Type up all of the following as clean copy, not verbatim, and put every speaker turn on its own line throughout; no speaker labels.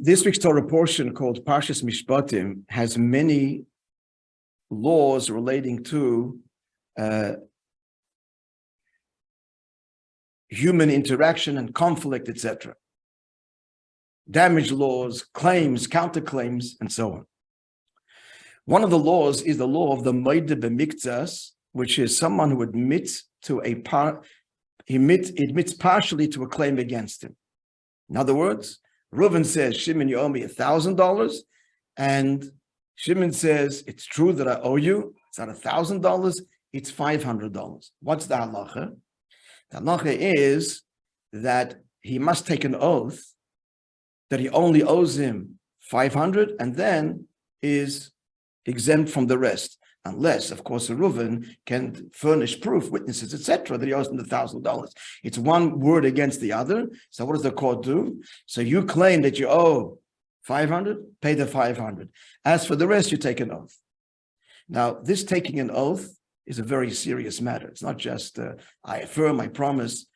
this week's Torah portion called Parshat Mishpatim has many laws relating to human interaction and conflict, etc. Damage laws, claims, counterclaims, and so on. One of the laws is the law of the Moide b'miktzas, which is someone who admits to admits partially to a claim against him. In other words, Reuven says, Shimon, you owe me $1,000, and Shimon says, it's true that I owe you. It's not $1,000, it's $500. What's the halacha? The halacha is that he must take an oath that he only owes him $500 and then is exempt from the rest. Unless, of course, a Reuven can furnish proof, witnesses, etc., that he owes him the $1,000. It's one word against the other. So what does the court do? So you claim that you owe $500, pay the $500. As for the rest, you take an oath. Now, this taking an oath is a very serious matter. It's not just, I affirm, I promise.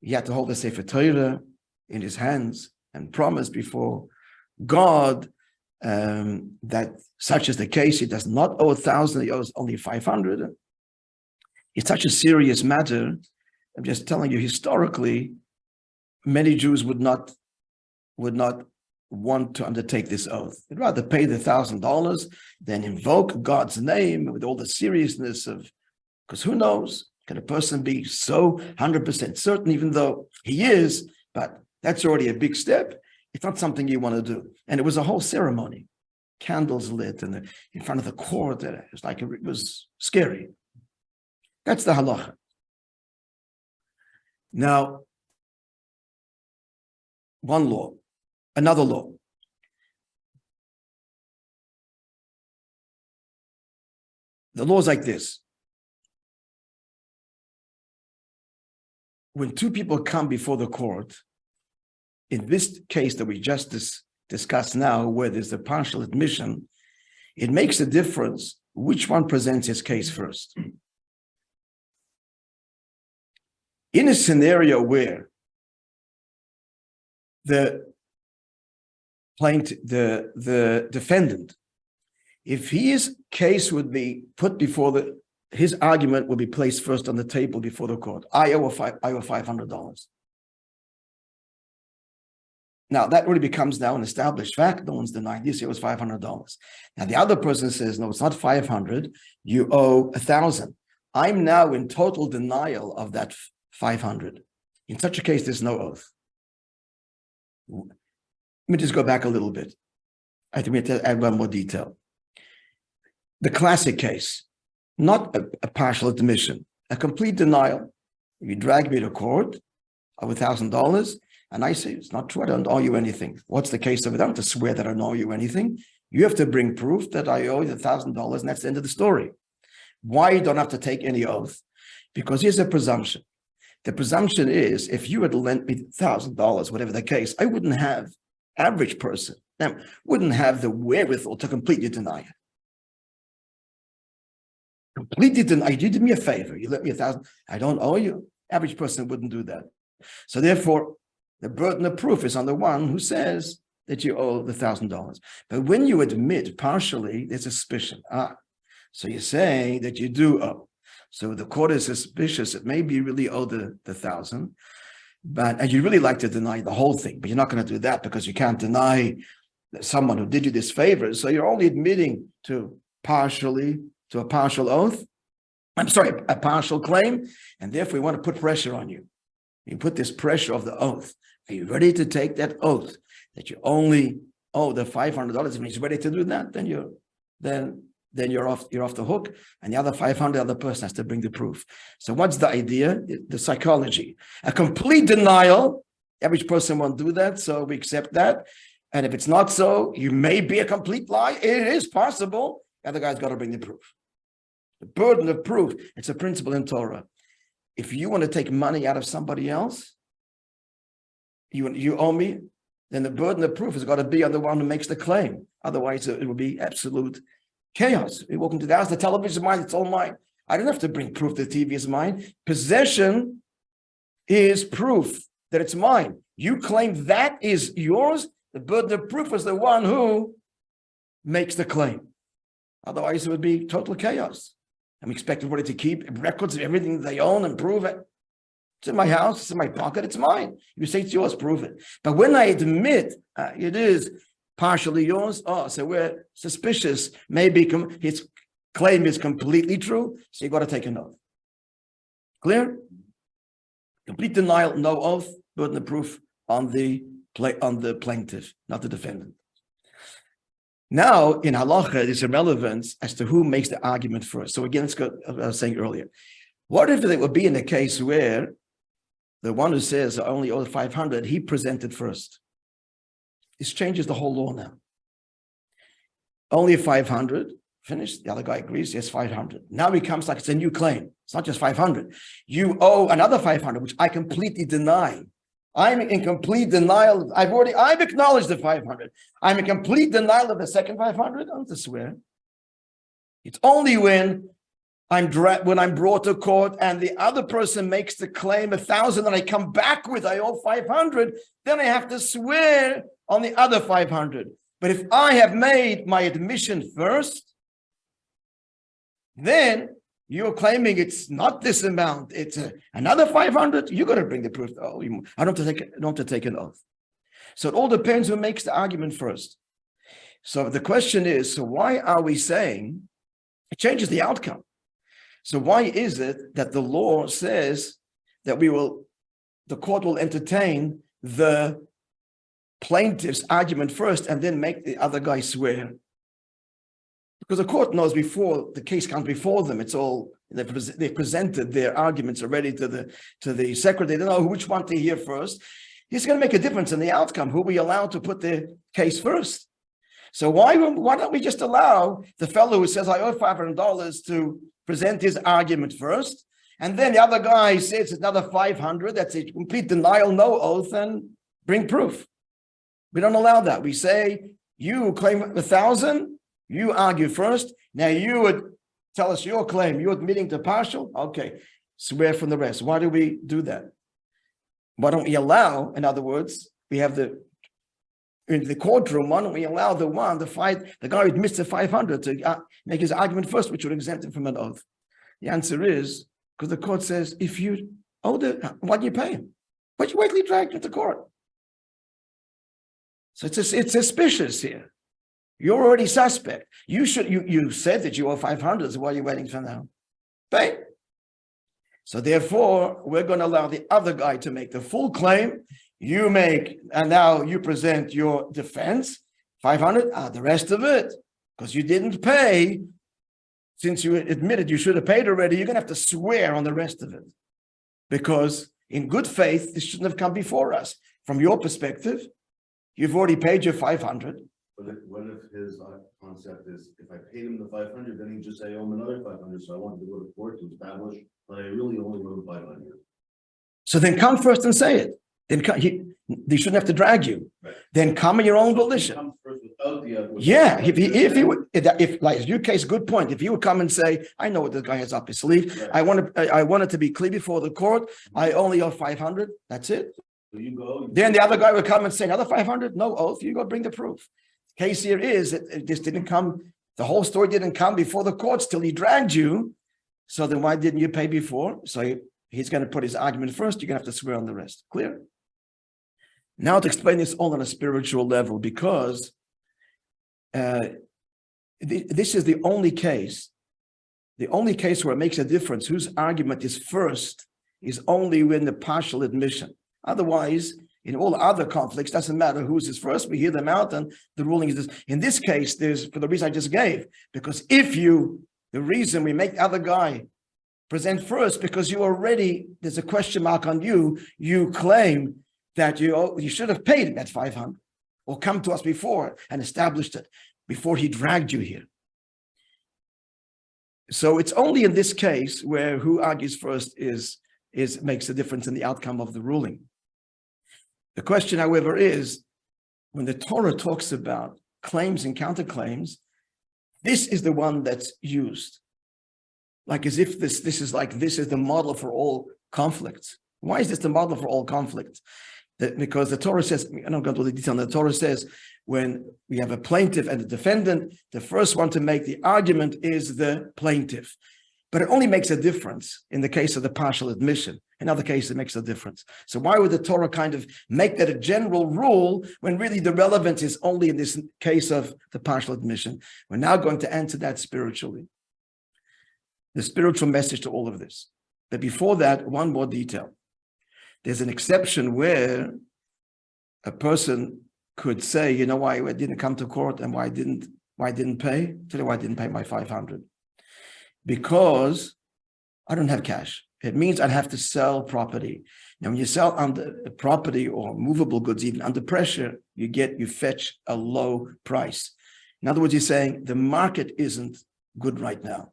He had to hold the Sefer Torah in his hands and promise before God that such is the case. He does not owe 1,000, he owes only 500. It's such a serious matter. I'm just telling you, historically, many Jews would not want to undertake this oath. They'd rather pay the $1,000 than invoke God's name with all the seriousness of, because who knows, can a person be so 100% certain, even though he is, but that's already a big step. It's not something you want to do. And it was a whole ceremony, candles lit and in front of the court. It was like, it was scary. That's the halacha. Now, one law, another law. The law is like this. When two people come before the court, in this case that we just discussed now, where there's a partial admission, it makes a difference which one presents his case first. In a scenario where the defendant, if his case would be put before his argument would be placed first on the table before the court. I owe $500. Now, that really becomes now an established fact. No one's denying this. It was $500. Now, the other person says, no, it's not 500. You owe 1,000. I'm now in total denial of that 500. In such a case, there's no oath. Let me just go back a little bit. I think we have to add one more detail. The classic case, not a partial admission, a complete denial. You drag me to court of $1,000. And I say, it's not true, I don't owe you anything. What's the case of it? I don't have to swear that I don't owe you anything. You have to bring proof that I owe you $1,000, and that's the end of the story. Why you don't have to take any oath? Because here's a presumption. The presumption is, if you had lent me $1,000, whatever the case, I wouldn't have, average person, wouldn't have the wherewithal to completely deny it. Completely deny, you did me a favor, you lent me $1,000, I don't owe you. Average person wouldn't do that. So therefore, the burden of proof is on the one who says that you owe the $1,000. But when you admit partially, there's suspicion. So you're saying that you do owe. So the court is suspicious. It maybe you really owe the 1,000, and you really like to deny the whole thing, but you're not going to do that because you can't deny someone who did you this favor. So you're only admitting to a partial oath. I'm sorry, a partial claim, and therefore we want to put pressure on you. You put this pressure of the oath. Are you ready to take that oath that you only owe the $500? If he's ready to do that, then you're off the hook, and the other 500, the other person has to bring the proof. So what's the idea? The psychology. A complete denial, average person won't do that, so we accept that. And if it's not so, you may be a complete lie. It is possible. The other guy's got to bring the proof. The burden of proof, it's a principle in Torah. If you want to take money out of somebody else, you owe me, then the burden of proof has got to be on the one who makes the claim. Otherwise, it will be absolute chaos. We walk into the house, the television is mine, it's all mine. I don't have to bring proof that the TV is mine. Possession is proof that it's mine. You claim that is yours, The burden of proof is the one who makes the claim. Otherwise, it would be total chaos. I'm expecting everybody to keep records of everything they own and prove it. It's in my house, it's in my pocket, it's mine. You say it's yours, prove it. But when I admit it is partially yours, so we're suspicious, maybe his claim is completely true, so you got to take an oath. Clear? Complete denial, no oath, burden of proof on the plaintiff, not the defendant. Now, in halacha, there's a relevance as to who makes the argument first. So again, let's go, as I was saying earlier. What if it would be in a case where the one who says I only owe 500, he presented first? This changes the whole law now. Only 500, finished. The other guy agrees, yes, 500. Now it becomes like it's a new claim. It's not just 500. You owe another 500, which I completely deny. I'm in complete denial. I've acknowledged the 500. I'm in complete denial of the second 500. I don't have to swear. It's only when I'm brought to court and the other person makes the claim 1,000 and I come back with I owe 500, then I have to swear on the other 500. But if I have made my admission first, then you're claiming it's not this amount, it's another 500, you got to bring the proof. Oh, I don't have to take an oath. So it all depends who makes the argument first. So the question is, so why are we saying it changes the outcome? So why is it that the law says that the court will entertain the plaintiff's argument first and then make the other guy swear? Because the court knows before the case comes before them, it's all they've presented their arguments already to the secretary. They know which one to hear first. It's going to make a difference in the outcome. Who we allow to put the case first? So why don't we just allow the fellow who says I owe $500 to present his argument first, and then the other guy says it's another 500. That's a complete denial, no oath, and bring proof. We don't allow that. We say you claim 1,000. You argue first. Now you would tell us your claim. You're admitting to partial. Okay, swear from the rest. Why do we do that? Why don't we allow, in other words, we have in the courtroom, why don't we allow the guy who admits to 500 to make his argument first, which would exempt him from an oath? The answer is, because the court says, if you owe why do you pay him? Why do you wait till he dragged him to court? So it's suspicious here. You're already suspect. You said that you owe 500, so why are you waiting for now? Pay. So therefore, we're going to allow the other guy to make the full claim. And now you present your defense, 500, the rest of it, because you didn't pay. Since you admitted you should have paid already, you're going to have to swear on the rest of it. Because in good faith, this shouldn't have come before us. From your perspective, you've already paid your 500.
What if his concept is, if I paid him the 500, then he'd just say, I owe him another 500, so I wanted to go to court to establish that I really only owe him 500. So
then come first and say it. Then they shouldn't have to drag you. Right. Then come in your own volition. Come first without if like your case, good point. If you would come and say, I know what this guy has up his sleeve. Right. I want it to be clear before the court. I only owe 500. That's it.
So you go.
Then the other guy would come and say another 500. No oath. You go bring the proof. Case here is that this didn't come, the whole story didn't come before the courts till he dragged you. So then why didn't you pay before? So he's going to put his argument first. You're going to have to swear on the rest. Clear? Now to explain this all on a spiritual level, because this is the only case where it makes a difference whose argument is first is only when the partial admission. Otherwise, in all other conflicts, doesn't matter who's is first, we hear them out and the ruling is this. In this case, there's for the reason I just gave, because the reason we make the other guy present first, because there's a question mark on you claim that you should have paid him that 500 or come to us before and established it before he dragged you here. So it's only in this case where who argues first makes a difference in the outcome of the ruling. The question, however, is when the Torah talks about claims and counterclaims, this is the one that's used. Like as if this is the model for all conflicts. Why is this the model for all conflicts? because the Torah says, I don't go into the detail, the Torah says, when we have a plaintiff and a defendant, the first one to make the argument is the plaintiff. But it only makes a difference in the case of the partial admission. In other cases, it makes a difference. So why would the Torah kind of make that a general rule when really the relevance is only in this case of the partial admission? We're now going to answer that spiritually. The spiritual message to all of this. But before that, one more detail. There's an exception where a person could say, you know why I didn't come to court and why I didn't pay? Tell you why I didn't pay my 500. Because I don't have cash. It means I'd have to sell property. Now, when you sell under property or movable goods, even under pressure, you fetch a low price. In other words, you're saying the market isn't good right now.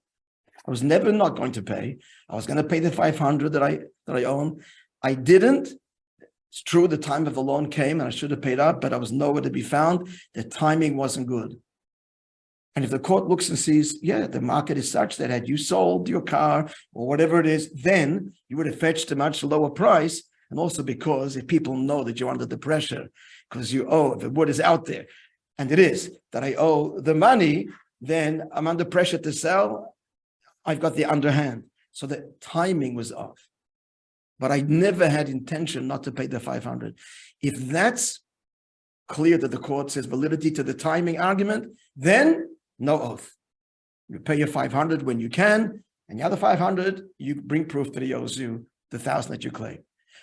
I was never not going to pay. I was going to pay the 500 that I own. I didn't. It's true, the time of the loan came and I should have paid up, but I was nowhere to be found. The timing wasn't good. And if the court looks and sees, yeah, the market is such that had you sold your car or whatever it is, then you would have fetched a much lower price. And also because if people know that you're under the pressure, because you owe, the word is out there, and it is, that I owe the money, then I'm under pressure to sell. I've got the underhand. So the timing was off. But I never had intention not to pay the 500. If that's clear that the court says validity to the timing argument, then no oath. You pay your 500 when you can, and the other 500, you bring proof that he owes you the 1,000 that you claim.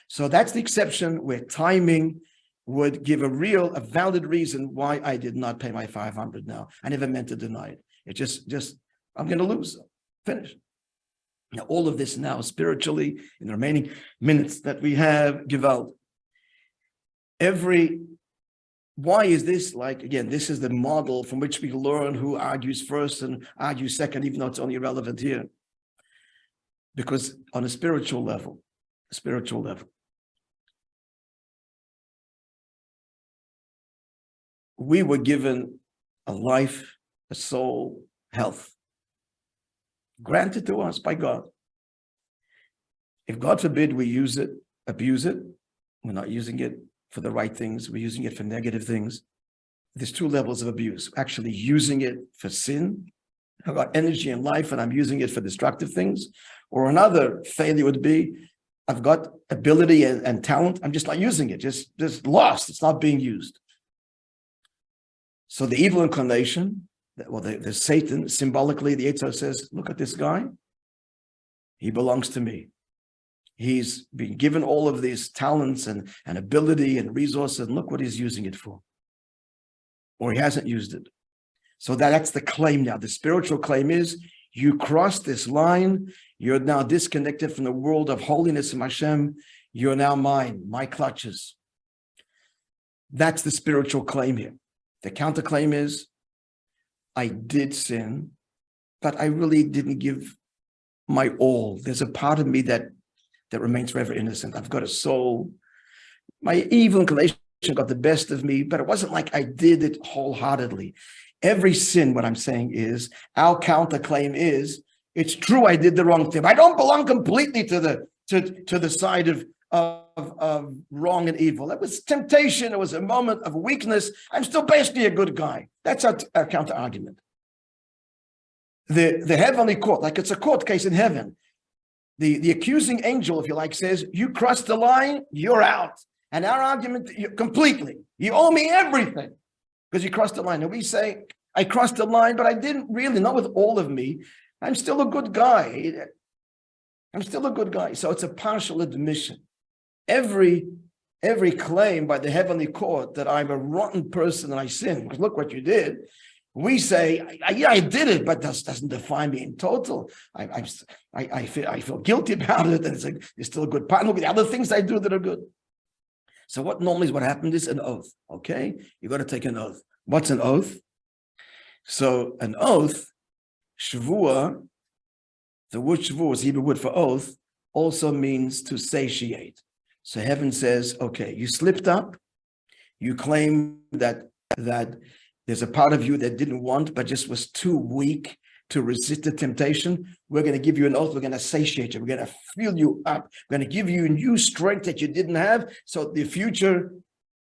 So that's the exception where timing would give a valid reason why I did not pay my 500 now. I never meant to deny it. It just I'm going to lose. Finish. Now, all of this now spiritually, in the remaining minutes that we have, Gewalt. Why is this like, again, this is the model from which we learn who argues first and argues second, even though it's only relevant here. Because on a spiritual level, we were given a life, a soul, health, granted to us by God. If God forbid we use it, abuse it, we're not using it for the right things, we're using it for negative things. There's two levels of abuse. Actually using it for sin. I've got energy in life and I'm using it for destructive things. Or another failure would be, I've got ability and talent, I'm just not using it, just lost, it's not being used. So the evil inclination, well, the Satan, symbolically, the Yitzhak says, look at this guy. He belongs to me. He's been given all of these talents and ability and resources, and look what he's using it for. Or he hasn't used it. So that's the claim now. The spiritual claim is, you cross this line, you're now disconnected from the world of holiness in Hashem, you're now mine, my clutches. That's the spiritual claim here. The counterclaim is, I did sin, but I really didn't give my all. There's a part of me that remains forever innocent. I've got a soul. My evil inclination got the best of me, but it wasn't like I did it wholeheartedly. Every sin, what I'm saying is, our counterclaim is, it's true I did the wrong thing. I don't belong completely to the side of wrong and evil. It was temptation. It was a moment of weakness. I'm still basically a good guy. That's our counter argument. The heavenly court, like it's a court case in heaven. The accusing angel, if you like, says, you crossed the line, you're out. And our argument, completely, you owe me everything because you crossed the line. And we say, I crossed the line, but I didn't really, not with all of me. I'm still a good guy. So it's a partial admission. Every claim by the heavenly court that I'm a rotten person and I sin, because look what you did. We say, yeah, I did it, but that doesn't define me in total. I feel guilty about it, and it's like, you're still a good partner. Look at the other things I do that are good. So what happened is an oath, okay? You got to take an oath. What's an oath? So an oath, shvuah, the word shvuah is Hebrew word for oath, also means to satiate. So heaven says, okay, you slipped up, you claim that there's a part of you that didn't want, but just was too weak to resist the temptation, we're going to give you an oath. We're going to satiate you. We're going to fill you up. We're going to give you new strength that you didn't have. So the future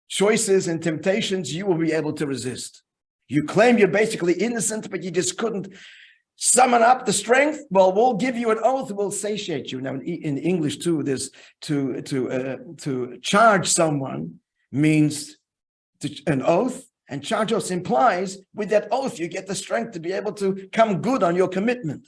choices and temptations, you will be able to resist. You claim you're basically innocent, but you just couldn't summon up the strength. Well, we'll give you an oath. We'll satiate you. Now, in English too, there's to charge someone means an oath. And charge us implies with that oath, you get the strength to be able to come good on your commitment.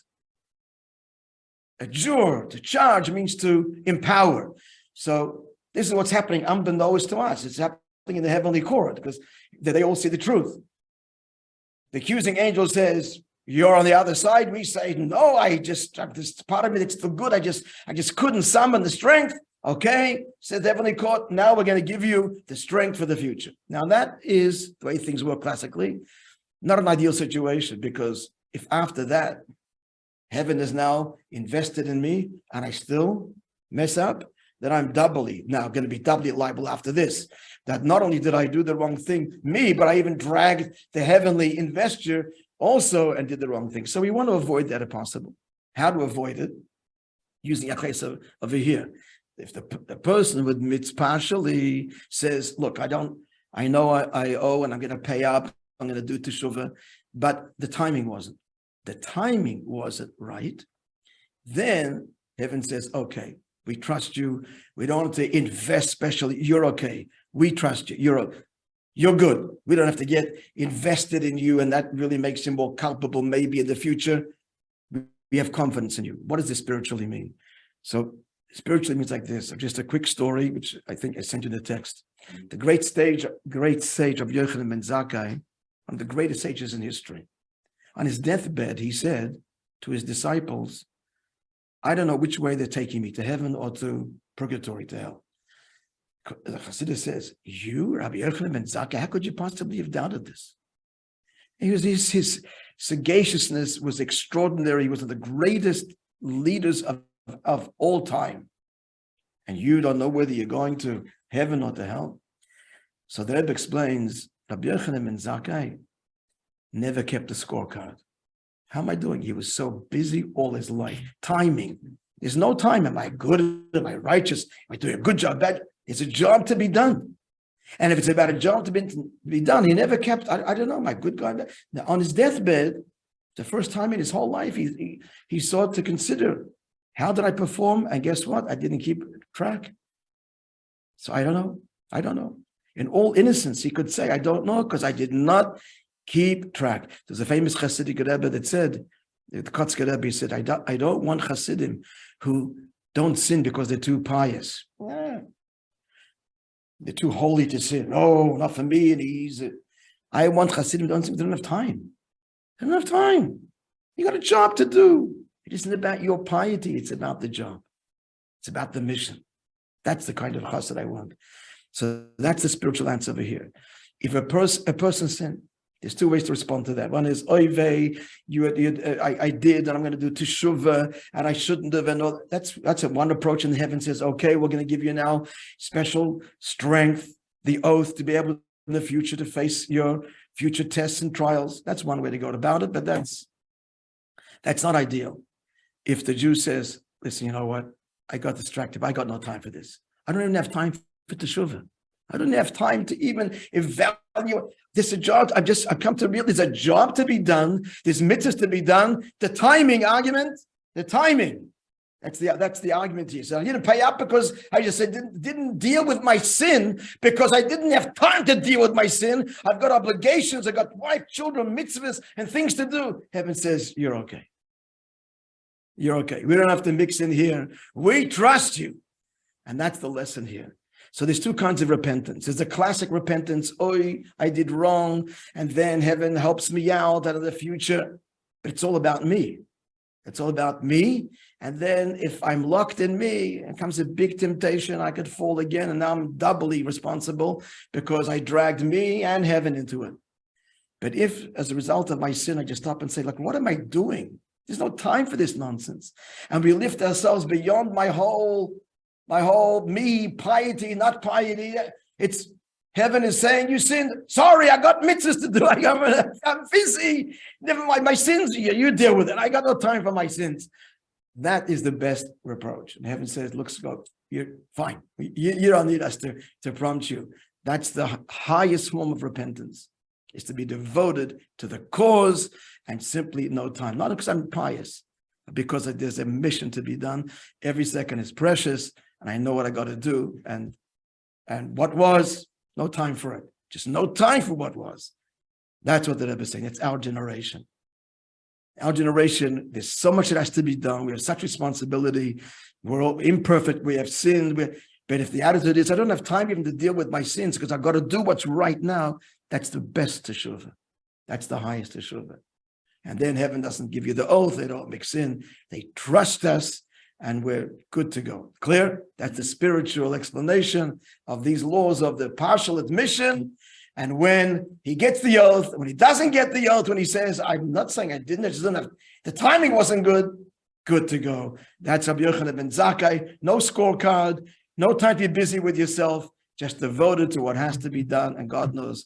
Adjure, to charge means to empower. So this is what's happening unbeknownst to us. It's happening in the heavenly court because they all see the truth. The accusing angel says, you're on the other side. We say, no, this part of me that's for good. I just couldn't summon the strength. Okay, said the heavenly court, now we're going to give you the strength for the future. Now that is the way things work classically. Not an ideal situation, because if after that, heaven is now invested in me and I still mess up, then I'm doubly now going to be doubly liable after this. That not only did I do the wrong thing, but I even dragged the heavenly investor also and did the wrong thing. So we want to avoid that if possible. How to avoid it? Using a case over here. If the person with admits partially says, look, I know I owe and I'm going to pay up, I'm going to do teshuvah, but the timing wasn't right, then heaven says, okay, we trust you. We don't have to invest specially. You're okay. We trust you. You're good. We don't have to get invested in you, and that really makes you more culpable maybe in the future. We have confidence in you. What does this spiritually mean? So spiritually means like this. Just a quick story, which I think I sent you the text. The great sage of Yochanan ben Zakkai, one of the greatest sages in history. On his deathbed, he said to his disciples, I don't know which way they're taking me, to heaven or to purgatory, to hell. The Chassidus says, you, Rabbi Yochanan ben Zakkai, how could you possibly have doubted this? His sagaciousness was extraordinary. He was one of the greatest leaders of all time, and you don't know whether you're going to heaven or to hell. So the Rebbe explains, Rabbi Yochanan ben Zakkai never kept a scorecard. How am I doing? He was so busy all his life. Timing. There's no time. Am I good? Am I righteous? Am I doing a good job? Bad? It's a job to be done. And if it's about a job to be done, he never kept, I don't know, am I good guy? Now, on his deathbed, the first time in his whole life, he sought to consider, how did I perform? And guess what? I didn't keep track. So I don't know. In all innocence, he could say, I don't know, because I did not keep track. There's a famous Hasidic Rebbe that said, the Kotzker Rebbe said, I don't want Hasidim who don't sin because they're too pious. Yeah. They're too holy to sin. No, not for me. And I want Hasidim who don't sin. They don't have time. They don't have time. You got a job to do. It isn't about your piety. It's about the job. It's about the mission. That's the kind of chassid I want. So that's the spiritual answer over here. If a person sin, there's two ways to respond to that. One is, oy vey, I did, and I'm going to do teshuvah, and I shouldn't have. And all. That's one approach. And heaven says, okay, we're going to give you now special strength, the oath to be able in the future to face your future tests and trials. That's one way to go about it, but that's not ideal. If the Jew says, listen, you know what? I got distracted. I got no time for this. I don't even have time for teshuvah. I don't have time to even evaluate. There's a job. I've come to realize there's a job to be done. There's mitzvahs to be done. The timing argument, the timing. That's the argument here. So I didn't pay up because I just said didn't deal with my sin because I didn't have time to deal with my sin. I've got obligations. I've got wife, children, mitzvahs, and things to do. Heaven says, you're okay. You're okay. We don't have to mix in here. We trust you. And that's the lesson here. So there's two kinds of repentance. There's the classic repentance, oi, I did wrong, and then heaven helps me out of the future. But it's all about me. It's all about me. And then if I'm locked in me, it comes a big temptation, I could fall again, and now I'm doubly responsible because I dragged me and heaven into it. But if, as a result of my sin, I just stop and say, look, what am I doing? There's no time for this nonsense. And we lift ourselves beyond my whole me, piety, not piety. It's Heaven is saying, you sinned. Sorry, I got mitzvahs to do. I'm busy. Never mind, my sins, you deal with it. I got no time for my sins. That is the best reproach. And heaven says, look, Scott, you're fine. You don't need us to prompt you. That's the highest form of repentance, is to be devoted to the cause and simply no time. Not because I'm pious, but because there's a mission to be done. Every second is precious, and I know what I got to do. And what was, no time for it. Just no time for what was. That's what the Rebbe is saying. It's our generation. Our generation, there's so much that has to be done. We have such responsibility. We're all imperfect. We have sinned. But if the attitude is, I don't have time even to deal with my sins because I've got to do what's right now, that's the best teshuvah. That's the highest teshuvah. And then heaven doesn't give you the oath. They don't mix in. They trust us, and we're good to go. Clear? That's the spiritual explanation of these laws of the partial admission. And when he gets the oath, when he doesn't get the oath, when he says, I'm not saying I didn't, I just didn't have, the timing wasn't good to go. That's Rabbi Yochanan ben Zakkai. No scorecard, no time to be busy with yourself, just devoted to what has to be done. And God knows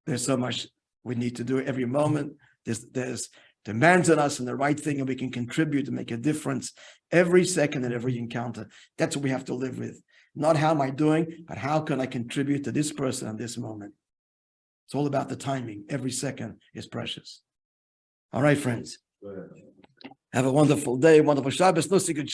there's so much we need to do every moment. There's demands on us and the right thing, and we can contribute to make a difference every second and every encounter. That's what we have to live with. Not how am I doing, but how can I contribute to this person at this moment? It's all about the timing. Every second is precious. All right, friends. Have a wonderful day, wonderful Shabbos. No secret Shabbos.